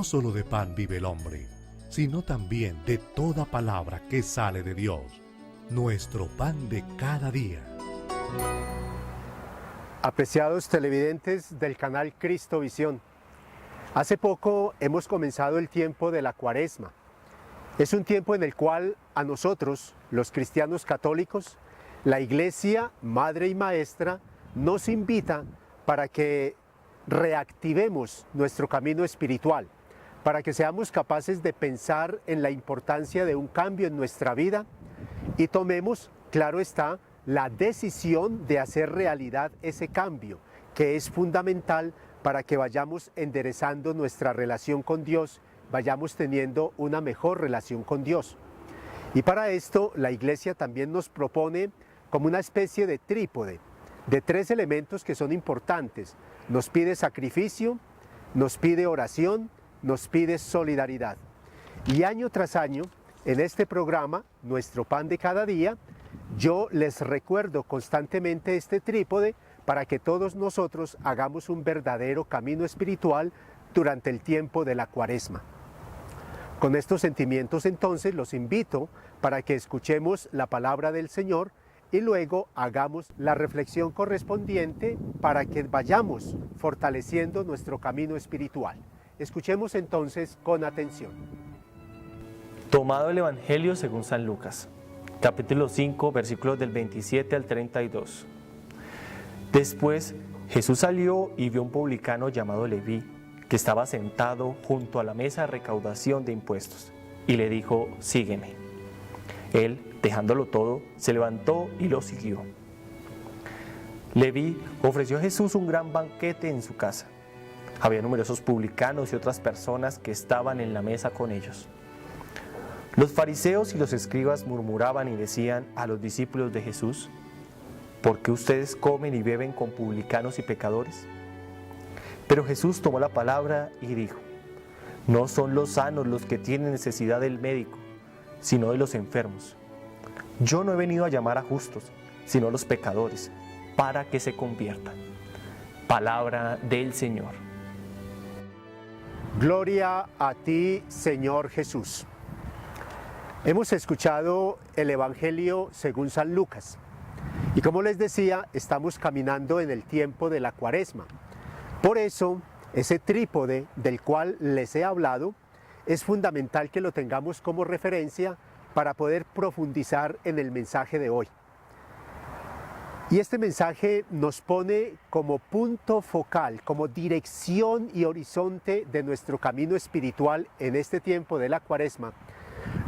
solo de pan vive el hombre, sino también de toda palabra que sale de Dios. Nuestro pan de cada día. Apreciados televidentes del canal Cristo Visión, hace poco hemos comenzado el tiempo de la Cuaresma. Es un tiempo en el cual a nosotros, los cristianos católicos, la Iglesia, Madre y Maestra, nos invita para que reactivemos nuestro camino espiritual, para que seamos capaces de pensar en la importancia de un cambio en nuestra vida y tomemos, claro está, la decisión de hacer realidad ese cambio, que es fundamental para que vayamos enderezando nuestra relación con Dios, vayamos teniendo una mejor relación con Dios. Y para esto la Iglesia también nos propone como una especie de trípode, de 3 elementos que son importantes. Nos pide sacrificio, nos pide oración, nos pide solidaridad. Y año tras año, en este programa, Nuestro Pan de Cada Día, yo les recuerdo constantemente este trípode para que todos nosotros hagamos un verdadero camino espiritual durante el tiempo de la Cuaresma. Con estos sentimientos entonces los invito para que escuchemos la palabra del Señor y luego hagamos la reflexión correspondiente para que vayamos fortaleciendo nuestro camino espiritual. Escuchemos entonces con atención. Tomado el Evangelio según San Lucas, capítulo 5, versículos del 27 al 32. Después Jesús salió y vio un publicano llamado Leví, que estaba sentado junto a la mesa de recaudación de impuestos, y le dijo: sígueme. Él, dejándolo todo, se levantó y lo siguió. Leví ofreció a Jesús un gran banquete en su casa. Había numerosos publicanos y otras personas que estaban en la mesa con ellos. Los fariseos y los escribas murmuraban y decían a los discípulos de Jesús: ¿por qué ustedes comen y beben con publicanos y pecadores? Pero Jesús tomó la palabra y dijo: no son los sanos los que tienen necesidad del médico, sino de los enfermos. Yo no he venido a llamar a justos, sino a los pecadores, para que se conviertan. Palabra del Señor. Gloria a ti, Señor Jesús. Hemos escuchado el Evangelio según San Lucas. Y como les decía, estamos caminando en el tiempo de la Cuaresma. Por eso, ese trípode del cual les he hablado, es fundamental que lo tengamos como referencia para poder profundizar en el mensaje de hoy. Y este mensaje nos pone como punto focal, como dirección y horizonte de nuestro camino espiritual en este tiempo de la Cuaresma,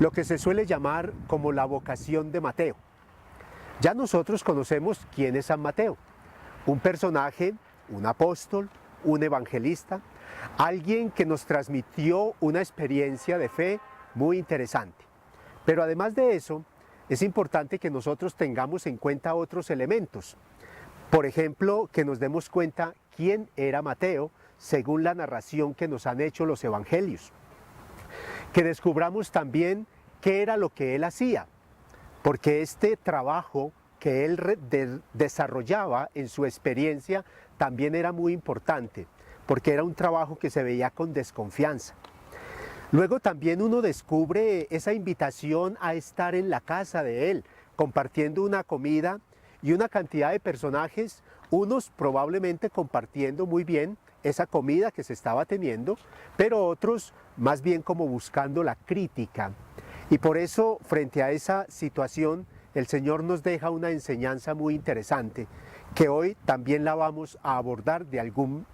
lo que se suele llamar como la vocación de Mateo. Ya nosotros conocemos quién es San Mateo, un personaje, un apóstol, un evangelista, alguien que nos transmitió una experiencia de fe muy interesante. Pero además de eso, es importante que nosotros tengamos en cuenta otros elementos. Por ejemplo, que nos demos cuenta quién era Mateo según la narración que nos han hecho los evangelios. Que descubramos también qué era lo que él hacía, porque este trabajo que él desarrollaba en su experiencia también era muy importante, porque era un trabajo que se veía con desconfianza. Luego también uno descubre esa invitación a estar en la casa de él, compartiendo una comida y una cantidad de personajes, unos probablemente compartiendo muy bien esa comida que se estaba teniendo, pero otros más bien como buscando la crítica. Y por eso, frente a esa situación, el Señor nos deja una enseñanza muy interesante, que hoy también la vamos a abordar de algún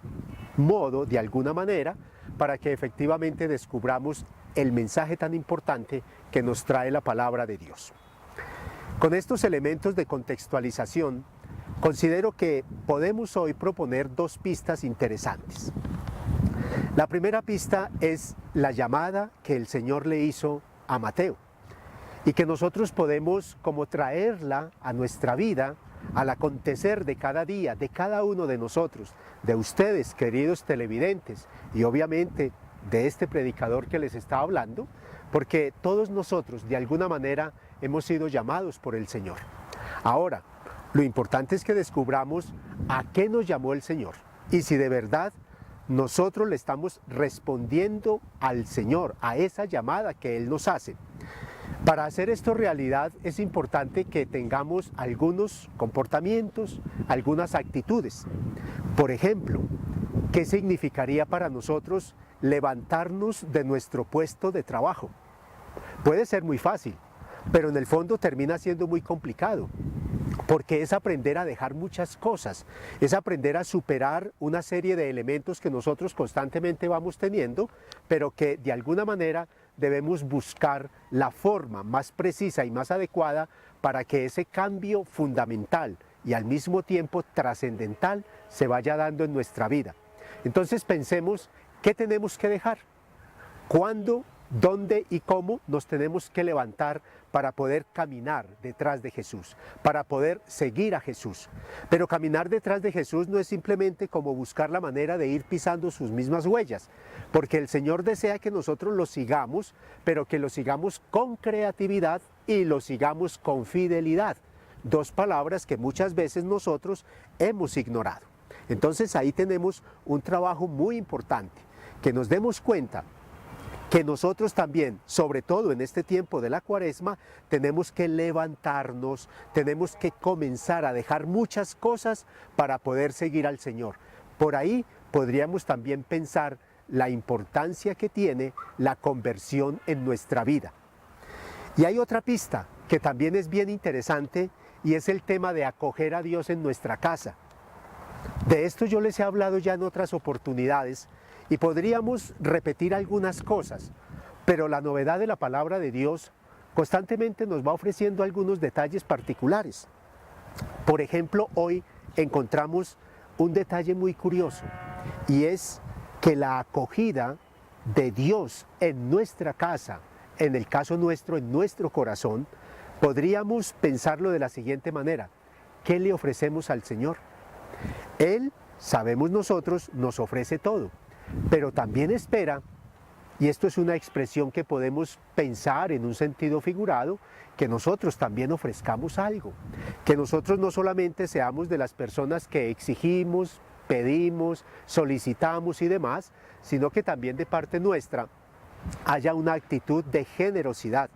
modo, de alguna manera, para que efectivamente descubramos el mensaje tan importante que nos trae la palabra de Dios. Con estos elementos de contextualización, considero que podemos hoy proponer 2 pistas interesantes. La primera pista es la llamada que el Señor le hizo a Mateo y que nosotros podemos como traerla a nuestra vida, al acontecer de cada día, de cada uno de nosotros, de ustedes, queridos televidentes, y obviamente de este predicador que les está hablando, porque todos nosotros de alguna manera hemos sido llamados por el Señor. Ahora, lo importante es que descubramos a qué nos llamó el Señor y si de verdad nosotros le estamos respondiendo al Señor, a esa llamada que Él nos hace. Para hacer esto realidad es importante que tengamos algunos comportamientos, algunas actitudes. Por ejemplo, ¿qué significaría para nosotros levantarnos de nuestro puesto de trabajo? Puede ser muy fácil, pero en el fondo termina siendo muy complicado, porque es aprender a dejar muchas cosas, es aprender a superar una serie de elementos que nosotros constantemente vamos teniendo, pero que de alguna manera debemos buscar la forma más precisa y más adecuada para que ese cambio fundamental y al mismo tiempo trascendental se vaya dando en nuestra vida. Entonces pensemos qué tenemos que dejar, cuándo, dónde y cómo nos tenemos que levantar para poder caminar detrás de Jesús, para poder seguir a Jesús. Pero caminar detrás de Jesús no es simplemente como buscar la manera de ir pisando sus mismas huellas, porque el Señor desea que nosotros lo sigamos, pero que lo sigamos con creatividad y lo sigamos con fidelidad. Dos palabras que muchas veces nosotros hemos ignorado. Entonces ahí tenemos un trabajo muy importante, que nos demos cuenta que nosotros también, sobre todo en este tiempo de la Cuaresma, tenemos que levantarnos, tenemos que comenzar a dejar muchas cosas para poder seguir al Señor. Por ahí podríamos también pensar la importancia que tiene la conversión en nuestra vida. Y hay otra pista que también es bien interesante y es el tema de acoger a Dios en nuestra casa. De esto yo les he hablado ya en otras oportunidades y podríamos repetir algunas cosas, pero la novedad de la palabra de Dios constantemente nos va ofreciendo algunos detalles particulares. Por ejemplo, hoy encontramos un detalle muy curioso y es que la acogida de Dios en nuestra casa, en el caso nuestro, en nuestro corazón, podríamos pensarlo de la siguiente manera: ¿qué le ofrecemos al Señor? Él, sabemos nosotros, nos ofrece todo, pero también espera, y esto es una expresión que podemos pensar en un sentido figurado, que nosotros también ofrezcamos algo, que nosotros no solamente seamos de las personas que exigimos, pedimos, solicitamos y demás, sino que también de parte nuestra haya una actitud de generosidad.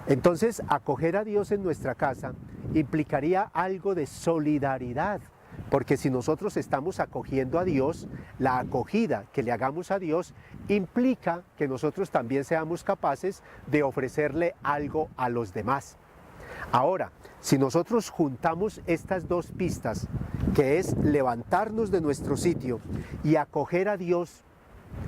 Entonces, acoger a Dios en nuestra casa implicaría algo de solidaridad, porque si nosotros estamos acogiendo a Dios, la acogida que le hagamos a Dios implica que nosotros también seamos capaces de ofrecerle algo a los demás. Ahora, si nosotros juntamos estas dos pistas, que es levantarnos de nuestro sitio y acoger a Dios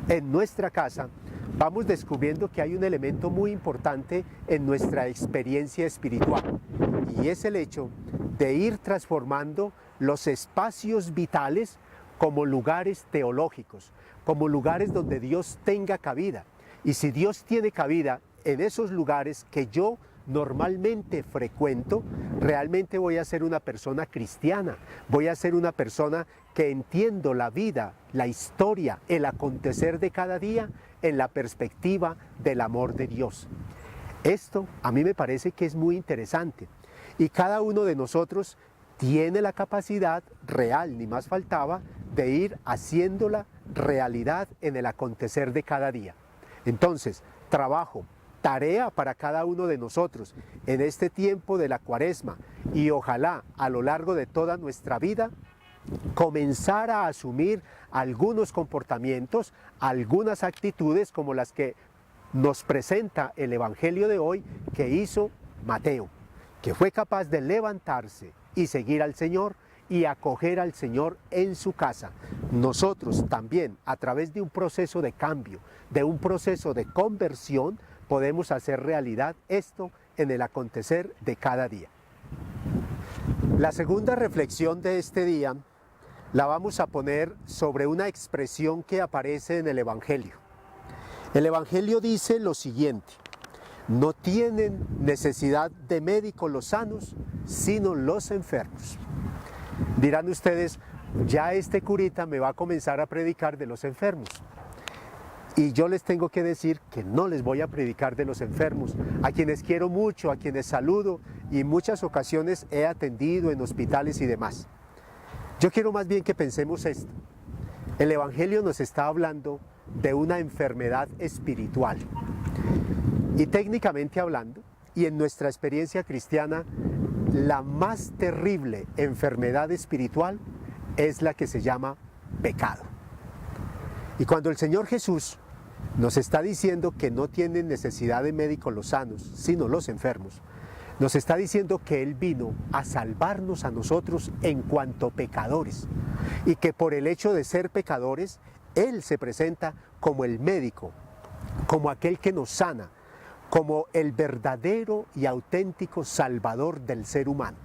en nuestra casa, vamos descubriendo que hay un elemento muy importante en nuestra experiencia espiritual, y es el hecho de ir transformando los espacios vitales como lugares teológicos, como lugares donde Dios tenga cabida. Y si Dios tiene cabida en esos lugares que yo normalmente frecuento, realmente voy a ser una persona cristiana, voy a ser una persona que entiendo la vida, la historia, el acontecer de cada día en la perspectiva del amor de Dios. Esto a mí me parece que es muy interesante, y cada uno de nosotros tiene la capacidad real, ni más faltaba, de ir haciéndola realidad en el acontecer de cada día. Entonces, trabajo, tarea para cada uno de nosotros en este tiempo de la Cuaresma, y ojalá a lo largo de toda nuestra vida comenzar a asumir algunos comportamientos, algunas actitudes como las que nos presenta el Evangelio de hoy que hizo Mateo, que fue capaz de levantarse y seguir al Señor y acoger al Señor en su casa. Nosotros también, a través de un proceso de cambio, de un proceso de conversión, podemos hacer realidad esto en el acontecer de cada día. La segunda reflexión de este día la vamos a poner sobre una expresión que aparece en el Evangelio. El Evangelio dice lo siguiente: no tienen necesidad de médicos los sanos, sino los enfermos. Dirán ustedes, ya este curita me va a comenzar a predicar de los enfermos. Y yo les tengo que decir que no les voy a predicar de los enfermos, a quienes quiero mucho, a quienes saludo y en muchas ocasiones he atendido en hospitales y demás. Yo quiero más bien que pensemos esto: el Evangelio nos está hablando de una enfermedad espiritual. Y técnicamente hablando, y en nuestra experiencia cristiana, la más terrible enfermedad espiritual es la que se llama pecado. Y cuando el Señor Jesús nos está diciendo que no tienen necesidad de médicos los sanos, sino los enfermos, nos está diciendo que Él vino a salvarnos a nosotros en cuanto pecadores, y que por el hecho de ser pecadores, Él se presenta como el médico, como aquel que nos sana, como el verdadero y auténtico Salvador del ser humano.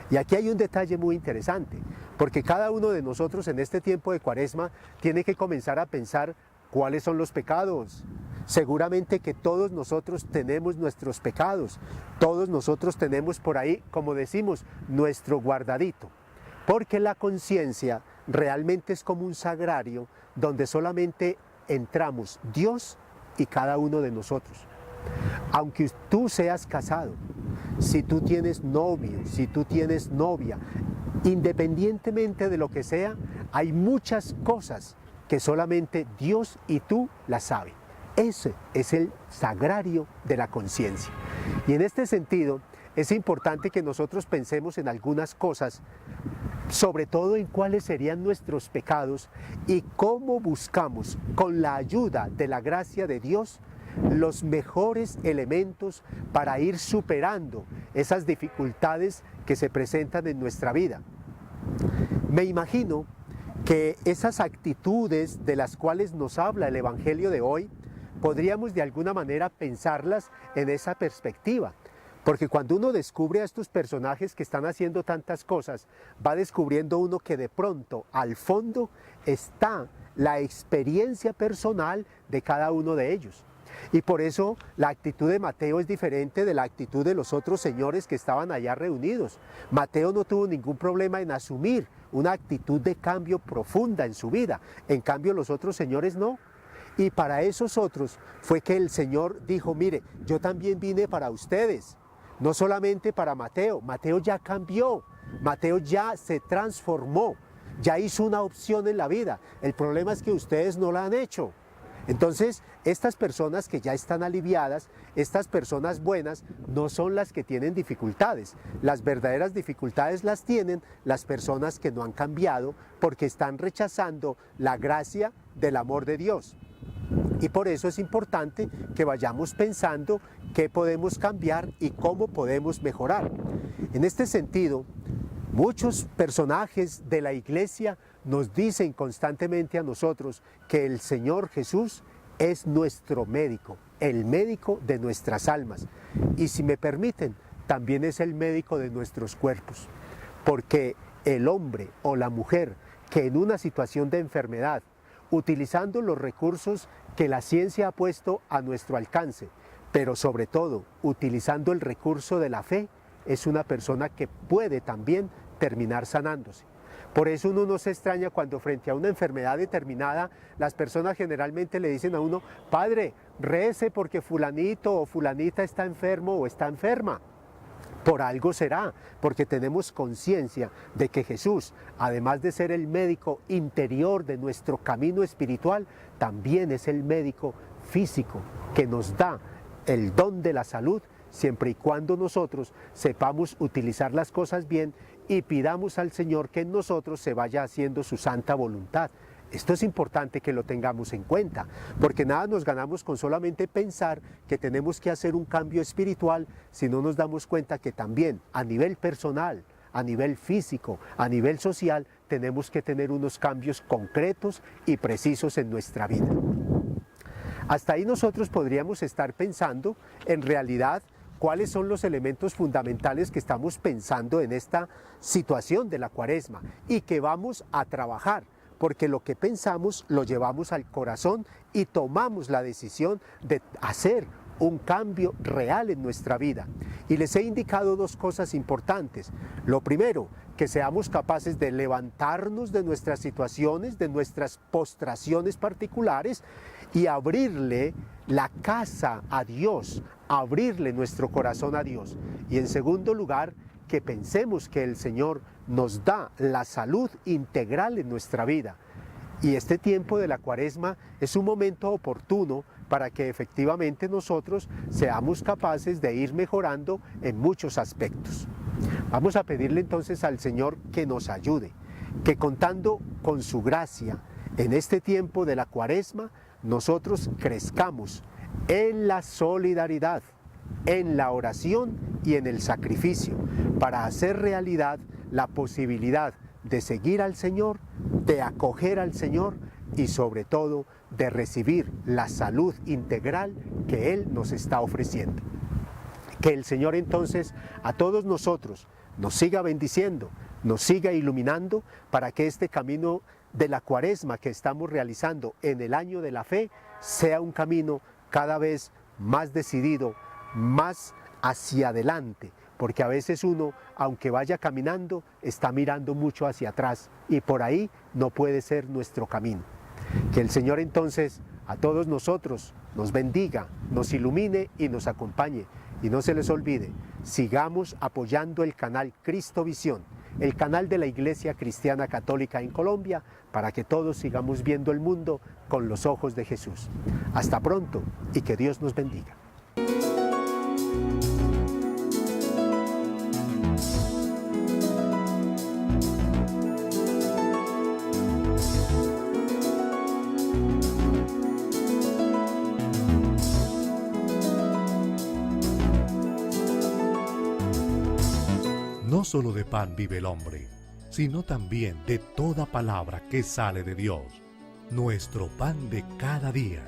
Y aquí hay un detalle muy interesante, porque cada uno de nosotros en este tiempo de Cuaresma tiene que comenzar a pensar cuáles son los pecados. Seguramente que todos nosotros tenemos nuestros pecados, todos nosotros tenemos por ahí, como decimos, nuestro guardadito, porque la conciencia realmente es como un sagrario donde solamente entramos Dios y cada uno de nosotros. Aunque tú seas casado, si tú tienes novio, si tú tienes novia, independientemente de lo que sea, hay muchas cosas que solamente Dios y tú las saben. Ese es el sagrario de la conciencia. Y en este sentido, es importante que nosotros pensemos en algunas cosas, sobre todo en cuáles serían nuestros pecados y cómo buscamos, con la ayuda de la gracia de Dios, los mejores elementos para ir superando esas dificultades que se presentan en nuestra vida. Me imagino que esas actitudes de las cuales nos habla el Evangelio de hoy, podríamos de alguna manera pensarlas en esa perspectiva. Porque cuando uno descubre a estos personajes que están haciendo tantas cosas, va descubriendo uno que de pronto al fondo está la experiencia personal de cada uno de ellos. Y por eso la actitud de Mateo es diferente de la actitud de los otros señores que estaban allá reunidos. Mateo no tuvo ningún problema en asumir una actitud de cambio profunda en su vida. En cambio los otros señores no. Y para esos otros fue que el Señor dijo, mire, yo también vine para ustedes. No solamente para Mateo. Mateo ya cambió. Mateo ya se transformó. Ya hizo una opción en la vida. El problema es que ustedes no la han hecho. Entonces, estas personas que ya están aliviadas, estas personas buenas, no son las que tienen dificultades. Las verdaderas dificultades las tienen las personas que no han cambiado porque están rechazando la gracia del amor de Dios. Y por eso es importante que vayamos pensando qué podemos cambiar y cómo podemos mejorar. En este sentido, muchos personajes de la iglesia nos dicen constantemente a nosotros que el Señor Jesús es nuestro médico, el médico de nuestras almas. Y si me permiten, también es el médico de nuestros cuerpos. Porque el hombre o la mujer que en una situación de enfermedad, utilizando los recursos que la ciencia ha puesto a nuestro alcance, pero sobre todo utilizando el recurso de la fe, es una persona que puede también terminar sanándose. Por eso uno no se extraña cuando frente a una enfermedad determinada, las personas generalmente le dicen a uno, padre, rece porque fulanito o fulanita está enfermo o está enferma. Por algo será, porque tenemos conciencia de que Jesús, además de ser el médico interior de nuestro camino espiritual, también es el médico físico que nos da el don de la salud, siempre y cuando nosotros sepamos utilizar las cosas bien y pidamos al Señor que en nosotros se vaya haciendo su santa voluntad. Esto es importante que lo tengamos en cuenta, porque nada nos ganamos con solamente pensar que tenemos que hacer un cambio espiritual si no nos damos cuenta que también a nivel personal, a nivel físico, a nivel social, tenemos que tener unos cambios concretos y precisos en nuestra vida. Hasta ahí nosotros podríamos estar pensando en realidad cuáles son los elementos fundamentales que estamos pensando en esta situación de la Cuaresma y que vamos a trabajar, porque lo que pensamos lo llevamos al corazón y tomamos la decisión de hacer un cambio real en nuestra vida. Y les he indicado dos cosas importantes. Lo primero, que seamos capaces de levantarnos de nuestras situaciones, de nuestras postraciones particulares y abrirle la casa a Dios, abrirle nuestro corazón a Dios. Y en segundo lugar, que pensemos que el Señor nos da la salud integral en nuestra vida. Y este tiempo de la Cuaresma es un momento oportuno para que efectivamente nosotros seamos capaces de ir mejorando en muchos aspectos. Vamos a pedirle entonces al Señor que nos ayude, que contando con su gracia en este tiempo de la Cuaresma, nosotros crezcamos en la solidaridad, en la oración y en el sacrificio, para hacer realidad la posibilidad de seguir al Señor, de acoger al Señor y sobre todo de recibir la salud integral que Él nos está ofreciendo. Que el Señor entonces a todos nosotros nos siga bendiciendo, nos siga iluminando para que este camino de la Cuaresma que estamos realizando en el año de la fe sea un camino cada vez más decidido, más hacia adelante, porque a veces uno, aunque vaya caminando, está mirando mucho hacia atrás y por ahí no puede ser nuestro camino. Que el Señor entonces a todos nosotros nos bendiga, nos ilumine y nos acompañe. Y no se les olvide, sigamos apoyando el canal Cristo Visión, el canal de la Iglesia Cristiana Católica en Colombia, para que todos sigamos viendo el mundo con los ojos de Jesús. Hasta pronto y que Dios nos bendiga. No solo de pan vive el hombre, sino también de toda palabra que sale de Dios, nuestro pan de cada día.